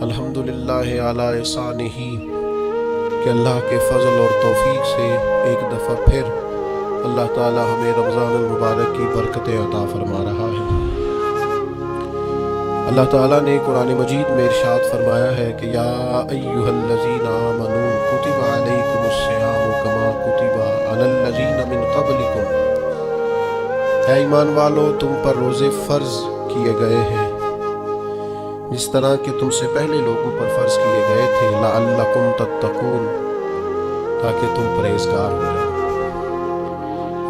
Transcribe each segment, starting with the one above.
الحمدللہ علی احسانہ کہ اللہ کے فضل اور توفیق سے ایک دفعہ پھر اللہ تعالی ہمیں رمضان المبارک کی برکتیں عطا فرما رہا ہے۔ اللہ تعالیٰ نے قرآن مجید میں ارشاد فرمایا ہے کہ یا ایہا الذین آمنوا کتب علیکم الصیام کما کتب علی الذین من قبلکم، اے ایمان والو تم پر روزے فرض کیے گئے ہیں جس طرح کہ تم سے پہلے لوگوں پر فرض کیے گئے تھے، لعلکم تتقون، تاکہ تم پرہیزگار ہو جاؤ۔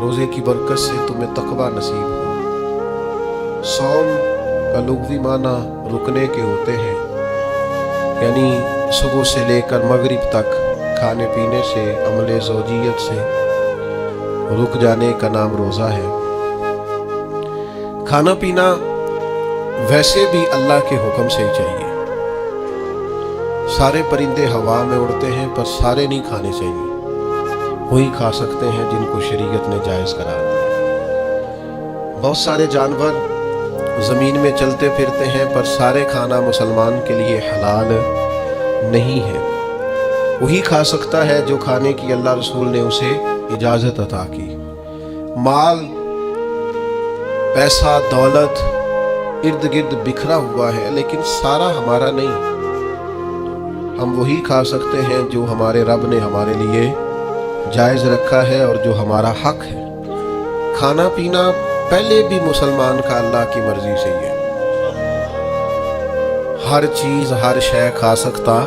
روزے کی برکت سے تمہیں تقوی نصیب ہو۔ صوم کا لغوی معنی رکنے کے ہوتے ہیں، یعنی صبح سے لے کر مغرب تک کھانے پینے سے، عمل زوجیت سے رک جانے کا نام روزہ ہے۔ کھانا پینا ویسے بھی اللہ کے حکم سے ہی چاہیے۔ سارے پرندے ہوا میں اڑتے ہیں پر سارے نہیں کھانے چاہیے، وہی کھا سکتے ہیں جن کو شریعت نے جائز قرار دیا۔ بہت سارے جانور زمین میں چلتے پھرتے ہیں پر سارے کھانا مسلمان کے لیے حلال نہیں ہے، وہی کھا سکتا ہے جو کھانے کی اللہ رسول نے اسے اجازت عطا کی۔ مال، پیسہ، دولت ارد گرد بکھرا ہوا ہے لیکن سارا ہمارا نہیں۔ ہم وہی کھا سکتے ہیں جو ہمارے رب نے ہمارے لیے جائز رکھا ہے اور جو ہمارا حق ہے۔ کھانا پینا پہلے بھی مسلمان کا اللہ کی مرضی سے ہی ہے۔ ہر چیز ہر شے کھا سکتا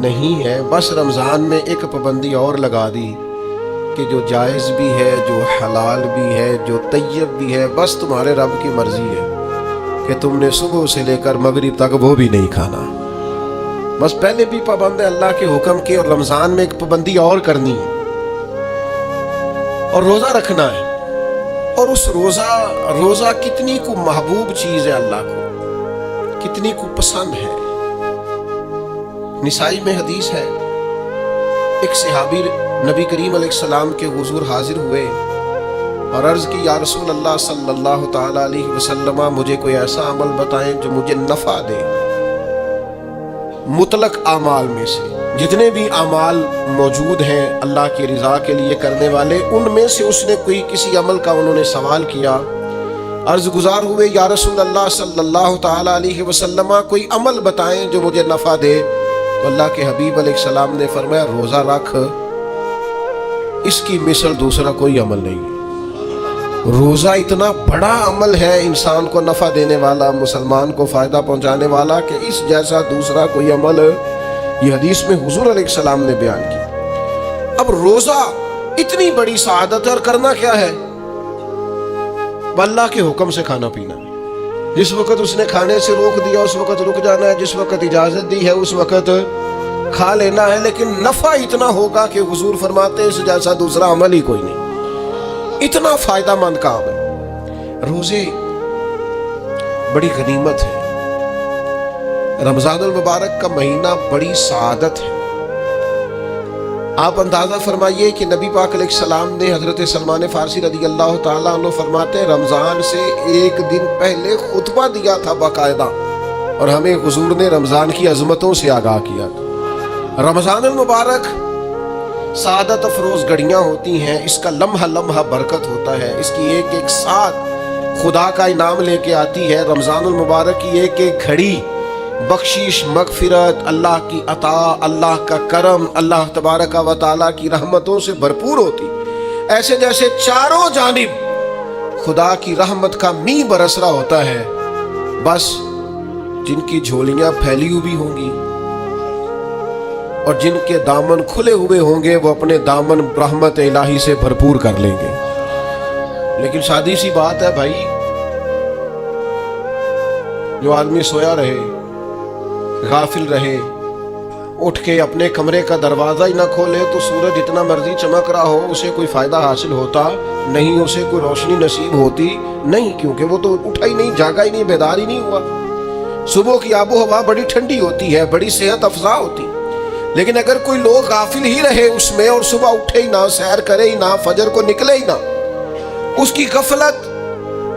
نہیں ہے، بس رمضان میں ایک پابندی اور لگا دی کہ جو جائز بھی ہے، جو حلال بھی ہے، جو طیب بھی ہے، بس تمہارے رب کی مرضی ہے کہ تم نے صبح سے لے کر مغرب تک وہ بھی نہیں کھانا۔ بس پہلے بھی پابند ہے اللہ کے حکم کی، اور رمضان میں ایک پابندی اور کرنی ہے اور روزہ رکھنا ہے۔ اور اس روزہ کتنی کو محبوب چیز ہے اللہ کو، کتنی کو پسند ہے۔ نسائی میں حدیث ہے، ایک صحابی نبی کریم علیہ السلام کے حضور حاضر ہوئے اور عرض کی یا رسول اللہ صلی اللہ تعالی علیہ وسلم، مجھے کوئی ایسا عمل بتائیں جو مجھے نفع دے۔ مطلق اعمال میں سے جتنے بھی اعمال موجود ہیں اللہ کی رضا کے لیے کرنے والے، ان میں سے اس نے کسی عمل کا انہوں نے سوال کیا۔ عرض گزار ہوئے یا رسول اللہ صلی اللہ تعالی علیہ وسلم، کوئی عمل بتائیں جو مجھے نفع دے۔ تو اللہ کے حبیب علیہ السلام نے فرمایا روزہ رکھ، اس کی مثل دوسرا کوئی عمل نہیں ہے۔ روزہ اتنا بڑا عمل ہے انسان کو نفع دینے والا، مسلمان کو فائدہ پہنچانے والا، کہ اس جیسا دوسرا کوئی عمل یہ حدیث میں حضور علیہ السلام نے بیان کی۔ اب روزہ اتنی بڑی سعادت ہے اور کرنا کیا ہے؟ اللہ کے حکم سے کھانا پینا۔ جس وقت اس نے کھانے سے روک دیا اس وقت رک جانا ہے، جس وقت اجازت دی ہے اس وقت کھا لینا ہے، لیکن نفع اتنا ہوگا کہ حضور فرماتے ہیں اس جیسا دوسرا عمل ہی کوئی نہیں، اتنا فائدہ مند کام ہے۔ روزے بڑی غنیمت ہے۔ رمضان المبارک کا مہینہ بڑی سعادت ہے۔ آپ اندازہ فرمائیے کہ نبی پاک علیہ السلام نے حضرت سلمان فارسی رضی اللہ تعالیٰ عنہ فرماتے ہیں رمضان سے ایک دن پہلے خطبہ دیا تھا باقاعدہ، اور ہمیں حضور نے رمضان کی عظمتوں سے آگاہ کیا تھا۔ رمضان المبارک سعادت افروز گھڑیاں ہوتی ہیں، اس کا لمحہ لمحہ برکت ہوتا ہے، اس کی ایک ایک ساتھ خدا کا انعام لے کے آتی ہے۔ رمضان المبارک کی ایک ایک گھڑی بخشش، مغفرت، اللہ کی عطا، اللہ کا کرم، اللہ تبارک و تعالیٰ کی رحمتوں سے بھرپور ہوتی، ایسے جیسے چاروں جانب خدا کی رحمت کا می برس رہا ہوتا ہے۔ بس جن کی جھولیاں پھیلی ہوئی ہوں گی اور جن کے دامن کھلے ہوئے ہوں گے وہ اپنے دامن رحمت الہی سے بھرپور کر لیں گے۔ لیکن سادی سی بات ہے بھائی، جو آدمی سویا رہے، غافل رہے، اٹھ کے اپنے کمرے کا دروازہ ہی نہ کھولے تو سورج اتنا مرضی چمک رہا ہو اسے کوئی فائدہ حاصل ہوتا نہیں، اسے کوئی روشنی نصیب ہوتی نہیں، کیونکہ وہ تو اٹھا ہی نہیں، جاگا ہی نہیں، بیدار ہی نہیں ہوا۔ صبح کی آب و ہوا بڑی ٹھنڈی ہوتی ہے، بڑی صحت افزا ہوتی، لیکن اگر کوئی لوگ غافل ہی رہے اس میں اور صبح اٹھے ہی نہ، سیر کرے ہی نہ، فجر کو نکلے ہی نہ، اس کی غفلت،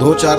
2-4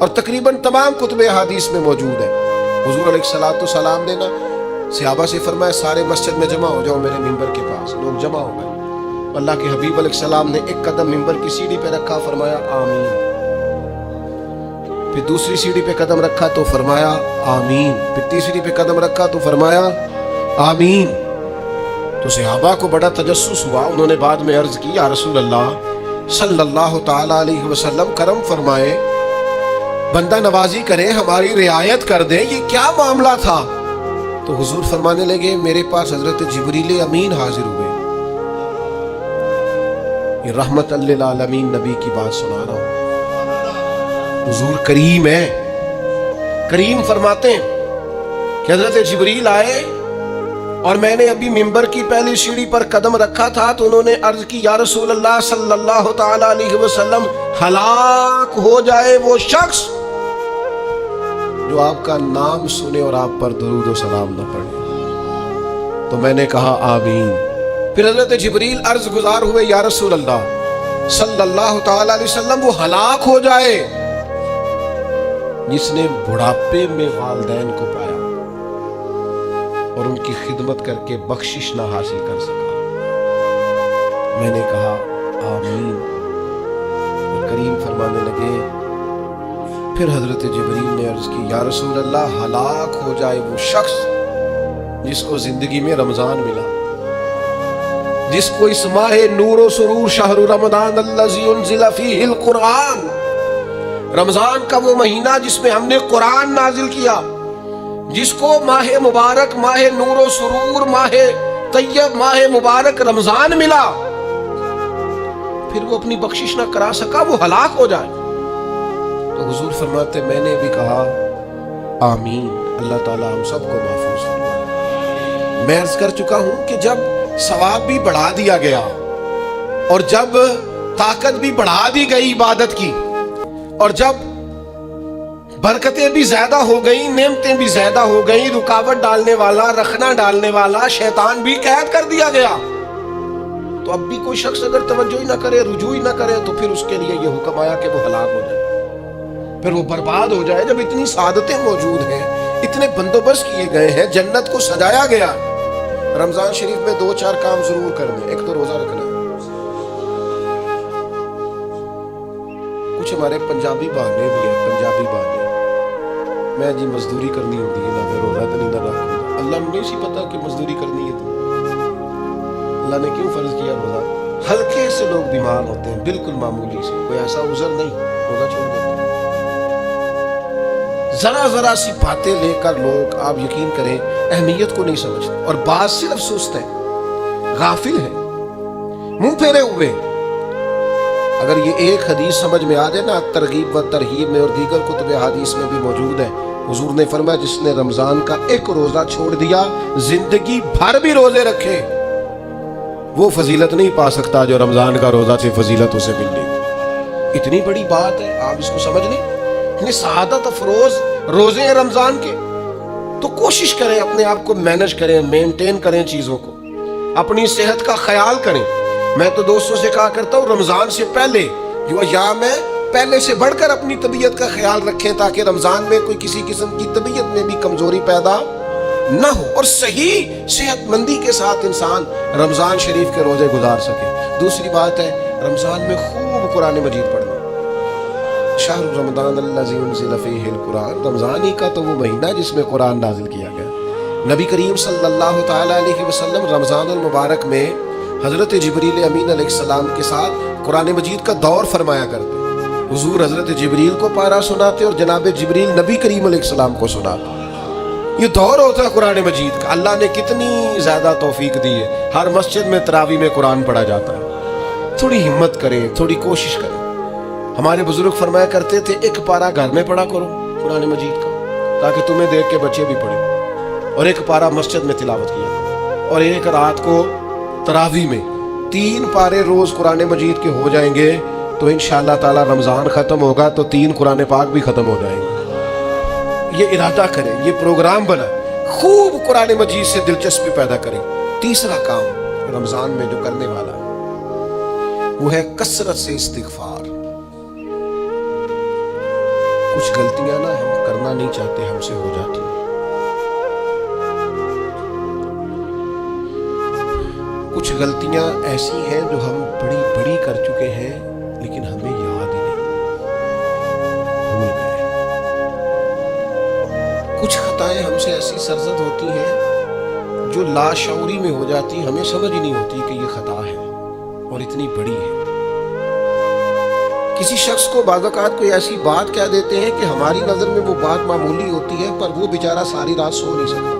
اور تقریباً تمام کتب احادیث میں موجود ہے۔ حضور علیہ الصلوۃ والسلام نے نا صحابہ سے فرمایا سارے مسجد میں جمع ہو جاؤ میرے ممبر کے پاس۔ لوگ جمع ہو گئے۔ اللہ کے حبیب علیہ السلام نے ایک قدم ممبر کی سیڑھی پہ رکھا، فرمایا آمین۔ پھر دوسری سیڑھی پہ قدم رکھا تو فرمایا آمین۔ پھر تیسری پہ قدم رکھا تو فرمایا آمین۔ تو صحابہ کو بڑا تجسس ہوا، انہوں نے بعد میں عرض کی یا رسول اللہ صلی اللہ تعالی علیہ وسلم کرم فرمائے، بندہ نوازی کرے، ہماری رعایت کر دیں، یہ کیا معاملہ تھا؟ تو حضور فرمانے لگے میرے پاس حضرت جبریل امین حاضر ہوئے، یہ رحمت للعالمین نبی کی بات سنا رہا ہوں۔ حضور کریم ہے، کریم فرماتے ہیں کہ حضرت جبریل آئے اور میں نے ابھی ممبر کی پہلی سیڑھی پر قدم رکھا تھا تو انہوں نے عرض کی یا رسول اللہ صلی اللہ تعالی علیہ وسلم ہلاک ہو جائے وہ شخص جو آپ کا نام سنے اور آپ پر درود و سلام نہ پڑھے۔ تو میں نے کہا آمین۔ پھر حضرت جبریل عرض گزار ہوئے یا رسول اللہ صلی اللہ تعالی علیہ وسلم وہ ہلاک ہو جائے جس نے بڑھاپے میں والدین کو پایا اور ان کی خدمت کر کے بخشش نہ حاصل کر سکا۔ میں نے کہا آمین۔ کریم فرمانے لگے پھر حضرت جبریل نے عرض کی یا رسول اللہ ہلاک ہو جائے وہ شخص جس کو زندگی میں رمضان ملا، جس کو اس ماہ نور و سرور شہر رمضان الذی انزل فیہ القرآن، رمضان کا وہ مہینہ جس میں ہم نے قرآن نازل کیا، جس کو ماہ مبارک، ماہ نور و سرور، ماہ طیب، ماہ مبارک رمضان ملا، پھر وہ اپنی بخشش نہ کرا سکا، وہ ہلاک ہو جائے۔ تو حضور فرماتے میں نے بھی کہا آمین۔ اللہ تعالیٰ ہم سب کو محفوظ فرمائے۔ میں عرض کر چکا ہوں کہ جب ثواب بھی بڑھا دیا گیا اور جب طاقت بھی بڑھا دی گئی عبادت کی اور جب برکتیں بھی زیادہ ہو گئیں، نعمتیں بھی زیادہ ہو گئیں، رکاوٹ ڈالنے والا، رخنا ڈالنے والا شیطان بھی قید کر دیا گیا، تو اب بھی کوئی شخص اگر توجہ ہی نہ کرے، رجوع ہی نہ کرے، تو پھر اس کے لیے یہ حکم آیا کہ وہ ہلاک ہو جائے، پھر وہ برباد ہو جائے۔ جب اتنی سعادتیں موجود ہیں، اتنے بندوبست کیے گئے ہیں، جنت کو سجایا گیا، رمضان شریف میں 2-4 کام ضرور کرنے۔ ایک تو روزہ رکھنا۔ کچھ ہمارے پنجابی بہانے بھی ہیں، پنجابی بہانے، میں جی مزدوری کرنی ہوتی ہے نا، میں روزہ تو نہیں نہ رکھوں۔ اللہ نے نہیں سی پتا کہ مزدوری کرنی ہے تو اللہ نے کیوں فرض کیا روزہ؟ ہلکے سے لوگ بیمار ہوتے ہیں، بالکل معمولی سے، کوئی ایسا عذر نہیں، روزہ چھوڑ دیتے ہیں۔ ذرا سی باتیں لے کر لوگ، آپ یقین کریں، اہمیت کو نہیں سمجھتے، اور بعض صرف سست ہیں، غافل ہیں، منہ پھیرے ہوئے۔ اگر یہ ایک حدیث سمجھ میں آ جائے نا، ترغیب و ترہیب میں اور دیگر کتب حدیث میں بھی موجود ہے، حضور نے فرمایا جس نے رمضان کا ایک روزہ چھوڑ دیا، زندگی بھر بھی روزے رکھے، وہ فضیلت نہیں پا سکتا جو رمضان کا روزہ سے فضیلت اسے مل رہی۔ اتنی بڑی بات ہے، آپ اس کو سمجھ لیں، اتنے سعادت افروز روزے ہیں رمضان کے۔ تو کوشش کریں، اپنے آپ کو مینج کریں، مینٹین کریں چیزوں کو، اپنی صحت کا خیال کریں۔ میں تو دوستوں سے کہا کرتا ہوں رمضان سے پہلے جو ایام ہے، پہلے سے بڑھ کر اپنی طبیعت کا خیال رکھیں تاکہ رمضان میں کوئی کسی قسم کی طبیعت میں بھی کمزوری پیدا نہ ہو اور صحیح صحت مندی کے ساتھ انسان رمضان شریف کے روزے گزار سکے۔ دوسری بات ہے رمضان میں خوب قرآن مجید پڑھنا۔ شہر رمضان الذی انزل فیہ القرآن، رمضان ہی کا تو وہ مہینہ جس میں قرآن نازل کیا گیا۔ نبی کریم صلی اللہ تعالی علیہ وسلم رمضان المبارک میں حضرت جبریل امین علیہ السلام کے ساتھ قرآن مجید کا دور فرمایا کرتے۔ حضور حضرت جبریل کو پارا سناتے اور جناب جبریل نبی کریم علیہ السلام کو سناتے۔ یہ دور ہوتا ہے قرآن مجید کا۔ اللہ نے کتنی زیادہ توفیق دی ہے، ہر مسجد میں تراویح میں قرآن پڑھا جاتا ہے۔ تھوڑی ہمت کریں، تھوڑی کوشش کریں۔ ہمارے بزرگ فرمایا کرتے تھے ایک پارا گھر میں پڑھا کرو قرآن مجید کا تاکہ تمہیں دیکھ کے بچے بھی پڑھیں، اور ایک پارا مسجد میں تلاوت کیا کرو، اور ایک رات کو تراویح میں 3 پارے روز قرآن مجید کے ہو جائیں گے تو انشاءاللہ تعالی رمضان ختم ہوگا تو 3 قرآن پاک بھی ختم ہو جائیں گے۔ یہ ارادہ کریں، یہ پروگرام بنا، خوب قرآن مجید سے دلچسپی پیدا کریں۔ تیسرا کام رمضان میں جو کرنے والا ہے وہ ہے کثرت سے استغفار۔ کچھ غلطیاں نا ہم کرنا نہیں چاہتے ہم سے ہو جاتی ہیں، کچھ غلطیاں ایسی ہیں جو ہم بڑی بڑی کر چکے ہیں لیکن ہمیں یاد ہی نہیں، بھول گئے۔ کچھ خطائیں ہم سے ایسی سرزد ہوتی ہیں جو لاشعوری میں ہو جاتی، ہمیں سمجھ ہی نہیں ہوتی کہ یہ خطا ہے اور اتنی بڑی ہے۔ کسی شخص کو بعض اوقات کوئی ایسی بات کہہ دیتے ہیں کہ ہماری نظر میں وہ بات معمولی ہوتی ہے، پر وہ بیچارہ ساری رات سو نہیں سکتا۔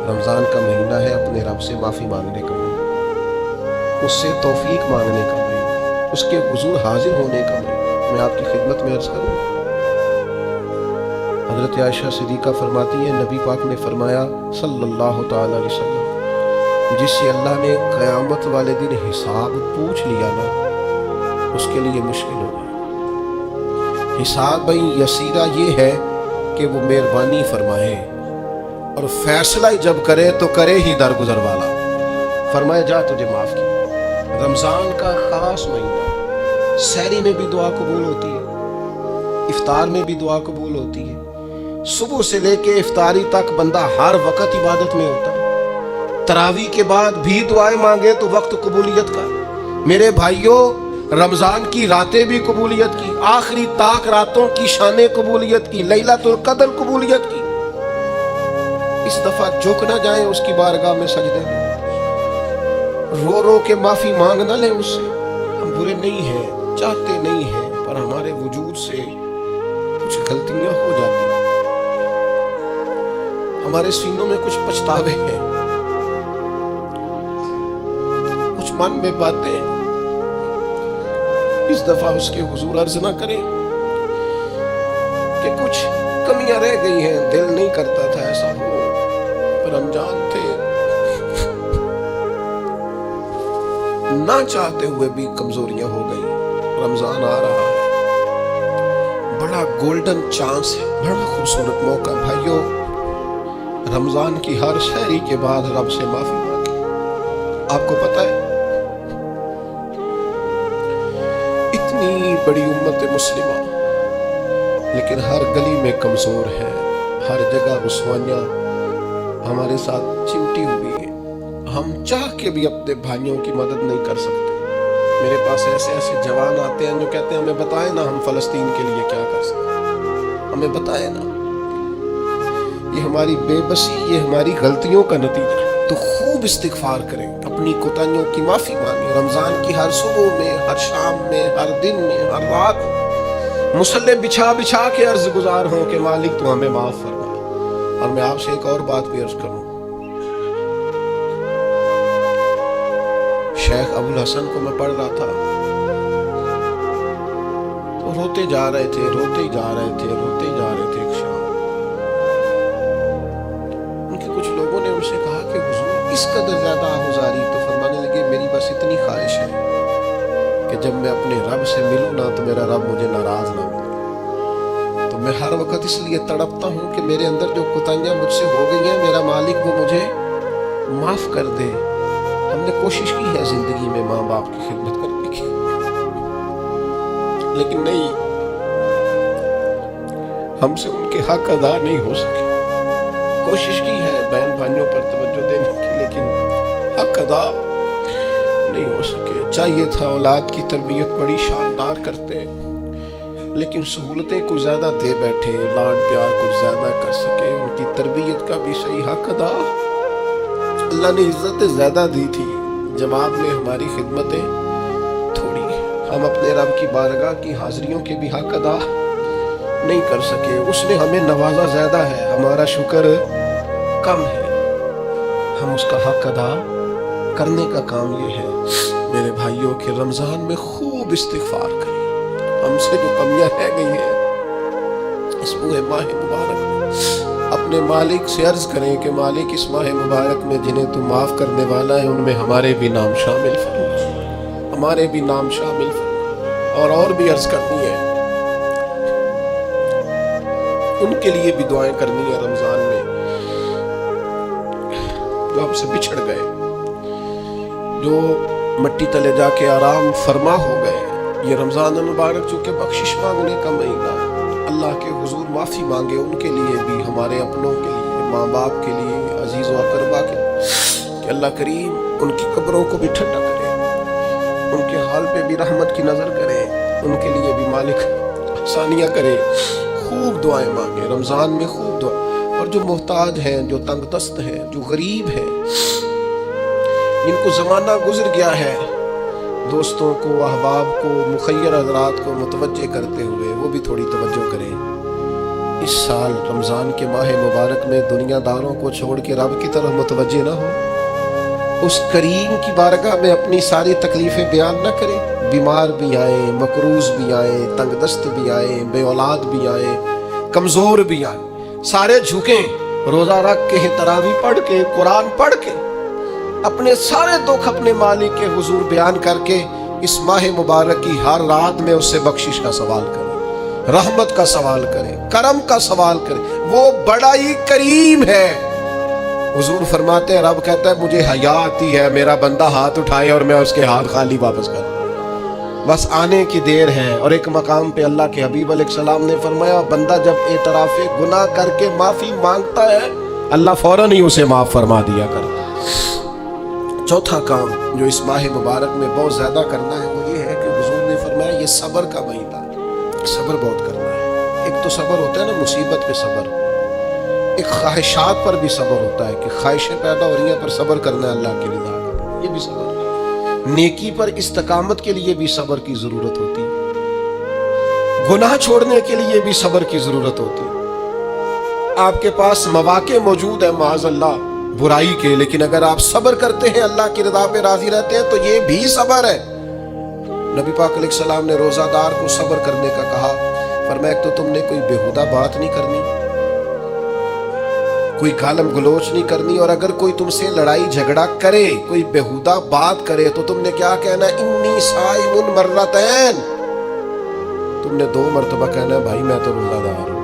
رمضان کا مہینہ ہے، اپنے رب سے معافی مانگنے کا مہینہ، اس سے توفیق مانگنے کا مہینہ، اس کے حضور حاضر ہونے کا مہینہ۔ میں آپ کی خدمت میں عرض کروں، حضرت عائشہ صدیقہ فرماتی ہیں نبی پاک نے فرمایا صلی اللہ تعالی علیہ وسلم، جس سے اللہ نے قیامت والے دن حساب پوچھ لیا نا، اس کے لیے مشکل ہو جائے۔ حساب بھئی یسیرہ یہ ہے کہ وہ مہربانی فرمائے اور فیصلہ جب کرے تو کرے ہی درگزر والا، فرمائے جا تجھے معاف کیا۔ رمضان کا خاص مہینہ، سحری میں بھی دعا قبول ہوتی ہے، افطار میں بھی دعا قبول ہوتی ہے، صبح سے لے کے افطاری تک بندہ ہر وقت عبادت میں ہوتا ہے۔ تراویح کے بعد بھی دعائیں مانگے تو وقت قبولیت کا۔ میرے بھائیوں، رمضان کی راتیں بھی قبولیت کی، آخری طاق راتوں کی شان قبولیت کی، لیلۃ القدر قبولیت کی۔ اس دفعہ جھک نہ جائیں اس کی بارگاہ میں سجدے میں، رو رو کے معافی مانگ نہ لیں اس سے۔ ہم برے نہیں ہیں، چاہتے نہیں ہیں، پر ہمارے وجود سے کچھ غلطیاں ہو جاتی ہیں، ہمارے سینوں میں کچھ پچھتاوے ہیں، کچھ من میں باتیں اس دفعہ اس کے حضور عرض نہ کریں کہ کچھ کمیاں رہ گئی ہیں، دل نہیں کرتا تھا ایسا ہو، پر ہم جانتے نہ چاہتے ہوئے بھی کمزوریاں ہو گئی۔ رمضان آ رہا ہے، بڑا گولڈن چانس ہے، بڑا خوبصورت موقع۔ بھائیوں، رمضان کی ہر سحری کے بعد رب سے معافی مانگے۔ آپ کو پتہ ہے اتنی بڑی امت مسلمہ لیکن ہر گلی میں کمزور ہے، ہر جگہ رسوائیاں ہمارے ساتھ چمٹی ہوئی ہیں، ہم چاہ کے بھی اپنے بھائیوں کی مدد نہیں کر سکتے۔ میرے پاس ایسے ایسے جوان آتے ہیں جو کہتے ہیں ہمیں بتائیں نا ہم فلسطین کے لیے کیا کر سکتے ہیں، ہمیں بتائیں نا۔ یہ ہماری بے بسی، یہ ہماری غلطیوں کا نتیجہ ہے۔ تو خوب استغفار کریں، اپنی کوتاہیوں کی معافی مانگیں۔ رمضان کی ہر صبح میں، ہر شام میں، ہر دن میں، ہر رات مصلی بچھا بچھا کے عرض گزار ہوں کہ مالک تو ہمیں معاف فرما۔ اور میں آپ سے ایک اور بات بھی عرض کروں، شیخ ابو الحسن کو میں پڑھ رہا تھا تو روتے جا رہے تھے، روتے جا رہے تھے، روتے جا رہے تھے۔ ایک شام ان کے کچھ لوگوں نے ان سے کہا کہ حضور اس قدر زیادہ آہوزاری، تو فرمانے لگے میری بس اتنی خواہش ہے کہ جب میں اپنے رب سے ملوں نا تو میرا رب مجھے ناراض نہ ملے۔ تو میں ہر وقت اس لیے تڑپتا ہوں کہ میرے اندر جو کوتاہیاں مجھ سے ہو گئی ہیں میرا مالک وہ مجھے معاف کر دے۔ ہم نے کوشش کی ہے زندگی میں ماں باپ کی خدمت کرنے کی، لیکن نہیں، ہم سے ان کے حق ادا نہیں ہو سکے۔ کوشش کی ہے بہن بھائیوں پر توجہ دینے کی، لیکن حق ادا نہیں ہو سکے۔ چاہیے تھا اولاد کی تربیت بڑی شاندار کرتے، لیکن سہولتیں کچھ زیادہ دے بیٹھے، لاڈ پیار کچھ زیادہ کر سکے، ان کی تربیت کا بھی صحیح حق ادا اللہ نے عزت زیادہ دی تھی، جواب میں ہماری خدمتیں تھوڑی ہیں۔ ہم اپنے رب کی بارگاہ کی حاضریوں کے بھی حق ادا نہیں کر سکے۔ اس نے ہمیں نوازا زیادہ ہے، ہمارا شکر کم ہے، ہم اس کا حق ادا کرنے کا کام یہ ہے میرے بھائیوں کہ رمضان میں خوب استغفار کریں۔ ہم سے جو کمیاں رہ گئی ہیں اس پورے ماہ مبارک میں اپنے مالک سے عرض کریں کہ مالک اس ماہ مبارک میں جنہیں تو معاف کرنے والا ہے ان میں ہمارے بھی نام شامل فرما، ہمارے بھی نام شامل فرما۔ اور بھی عرض کرنی ہے، ان کے لیے بھی دعائیں کرنی ہے رمضان میں جو ہم سے بچھڑ گئے، جو مٹی تلے جا کے آرام فرما ہو گئے، یہ رمضان المبارک چونکہ بخشش مانگنے کا مہینہ ہے، اللہ کے حضور معافی مانگے ان کے لیے بھی، ہمارے اپنوں کے لیے، ماں باپ کے لیے، عزیز و اقربا کے لیے، کہ اللہ کریم ان کی قبروں کو بھی ٹھنڈا کرے، ان کے حال پہ بھی رحمت کی نظر کرے، ان کے لیے بھی مالک آسانیاں کرے۔ خوب دعائیں مانگے رمضان میں، خوب دعا۔ اور جو محتاج ہیں، جو تنگ دست ہیں، جو غریب ہیں، جن کو زمانہ گزر گیا ہے، دوستوں کو، احباب کو، مخیر حضرات کو متوجہ کرتے ہوئے وہ بھی تھوڑی توجہ کریں۔ اس سال رمضان کے ماہ مبارک میں دنیا داروں کو چھوڑ کے رب کی طرف متوجہ نہ ہو، اس کریم کی بارگاہ میں اپنی ساری تکلیفیں بیان نہ کریں۔ بیمار بھی آئیں، مقروض بھی آئیں، تنگ دست بھی آئیں، بے اولاد بھی آئیں، کمزور بھی آئیں، سارے جھکیں، روزہ رکھ کے، تراویح پڑھ کے، قرآن پڑھ کے، اپنے سارے دکھ اپنے مالک کے حضور بیان کر کے اس ماہ مبارک کی ہر رات میں اس سے بخشش کا سوال کریں، رحمت کا سوال کریں، کرم کا سوال کریں۔ وہ بڑا ہی کریم ہے۔ حضور فرماتے ہیں، رب کہتا ہے مجھے حیا آتی ہے میرا بندہ ہاتھ اٹھائے اور میں اس کے ہاتھ خالی واپس کروں، بس آنے کی دیر ہے۔ اور ایک مقام پہ اللہ کے حبیب علیہ السلام نے فرمایا، بندہ جب اعتراف گناہ کر کے معافی مانگتا ہے اللہ فوراً ہی اسے معاف فرما دیا کرتا۔ چوتھا کام جو اس ماہ مبارک میں بہت زیادہ کرنا ہے وہ یہ ہے کہ حضور نے فرمایا یہ صبر کا مہینہ ہے، صبر بہت کرنا ہے۔ ایک تو صبر ہوتا ہے نا مصیبت پہ صبر، ایک خواہشات پر بھی صبر ہوتا ہے کہ خواہشیں پیدا ہو رہی ہیں پر صبر کرنا ہے اللہ کی رضا کا، یہ بھی صبر ہے۔ نیکی پر استقامت کے لیے بھی صبر کی ضرورت ہوتی ہے، گناہ چھوڑنے کے لیے بھی صبر کی ضرورت ہوتی ہے۔ آپ کے پاس مواقع موجود ہے معاذ اللہ برائی کے، لیکن اگر آپ صبر کرتے ہیں اللہ کی رضا پہ راضی رہتے ہیں تو یہ بھی صبر ہے۔ نبی پاک علیہ السلام نے روزہ دار کو صبر کرنے کا کہا، فرمایا ایک تو تم نے کوئی بےہودہ بات نہیں کرنی، کوئی گالم گلوچ نہیں کرنی، اور اگر کوئی تم سے لڑائی جھگڑا کرے، کوئی بےہودہ بات کرے تو تم نے کیا کہنا، انی صائم مرتین، تم نے 2 مرتبہ کہنا ہے بھائی میں تو روزہ دار ہوں۔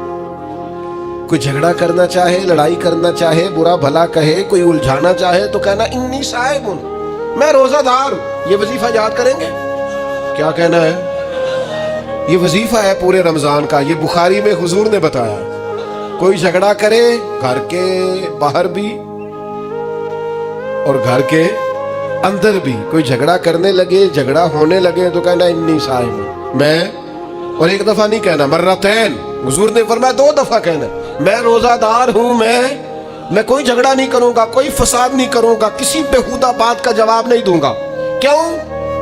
کوئی جھگڑا کرنا چاہے، لڑائی کرنا چاہے، برا بھلا کہے، کوئی الجھانا چاہے تو کہنا انی صائم، میں روزہ دار ہوں۔ یہ وظیفہ یاد کریں گے، کیا کہنا ہے؟ یہ وظیفہ ہے پورے رمضان کا، یہ بخاری میں حضور نے بتایا۔ کوئی جھگڑا کرے گھر کے باہر بھی اور گھر کے اندر بھی، کوئی جھگڑا کرنے لگے، جھگڑا ہونے لگے تو کہنا انی صائم، میں، اور ایک دفعہ نہیں کہنا، مرتین، حضور نے فرمایا 2 دفعہ کہنا، میں روزہ دار ہوں، میں کوئی جھگڑا نہیں کروں گا، کوئی فساد نہیں کروں گا، کسی بےہودہ بات کا جواب نہیں دوں گا۔ کیوں؟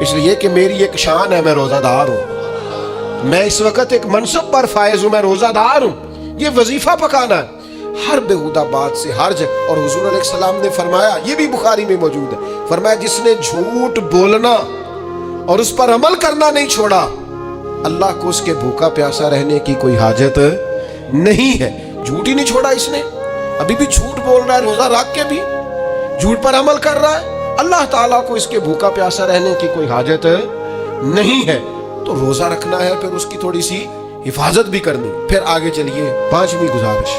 اس لیے کہ میری ایک شان ہے، میں روزہ دار ہوں، میں اس وقت ایک منصب پر فائز ہوں، میں روزہ دار ہوں۔ یہ وظیفہ پکانا ہے ہر بےہودہ بات سے، ہر جگہ۔ اور حضور علیہ السلام نے فرمایا، یہ بھی بخاری میں موجود ہے، فرمایا جس نے جھوٹ بولنا اور اس پر عمل کرنا نہیں چھوڑا، اللہ کو اس کے بھوکا پیاسا رہنے کی کوئی حاجت نہیں ہے۔ جھوٹ ہی نہیں چھوڑا اس نے، ابھی بھی جھوٹ بول رہا ہے، روزہ رکھ کے بھی جھوٹ پر عمل کر رہا ہے، اللہ تعالیٰ کو اس کے بھوکا پیاسا رہنے کی کوئی حاجت نہیں ہے۔ تو روزہ رکھنا ہے، پھر اس کی تھوڑی سی حفاظت بھی کرنی۔ پھر آگے چلیے، 5ویں گزارش،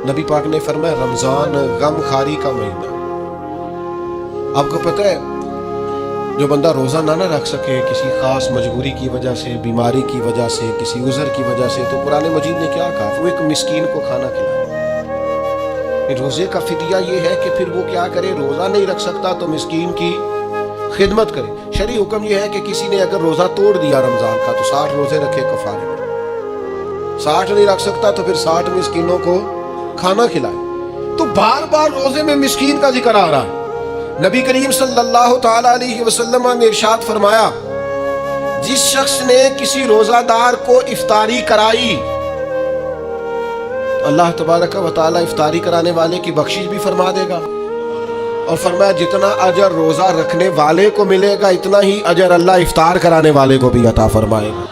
نبی پاک نے فرمایا رمضان غم خاری کا مہینہ۔ آپ کو پتہ ہے جو بندہ روزہ نہ رکھ سکے کسی خاص مجبوری کی وجہ سے، بیماری کی وجہ سے، کسی عذر کی وجہ سے، تو قرآن مجید نے کیا کہا، وہ ایک مسکین کو کھانا کھلائے۔ روزے کا فدیہ یہ ہے کہ پھر وہ کیا کرے، روزہ نہیں رکھ سکتا تو مسکین کی خدمت کرے۔ شرعی حکم یہ ہے کہ کسی نے اگر روزہ توڑ دیا رمضان کا تو 60 روزے رکھے کفارے میں، 60 نہیں رکھ سکتا تو پھر 60 مسکینوں کو کھانا کھلائے۔ تو بار بار روزے میں مسکین کا ذکر آ رہا ہے۔ نبی کریم صلی اللہ تعالی علیہ وسلم نے ارشاد فرمایا، جس شخص نے کسی روزہ دار کو افطاری کرائی، اللہ تبارک و تعالی افطاری کرانے والے کی بخشش بھی فرما دے گا، اور فرمایا جتنا اجر روزہ رکھنے والے کو ملے گا اتنا ہی اجر اللہ افطار کرانے والے کو بھی عطا فرمائے گا۔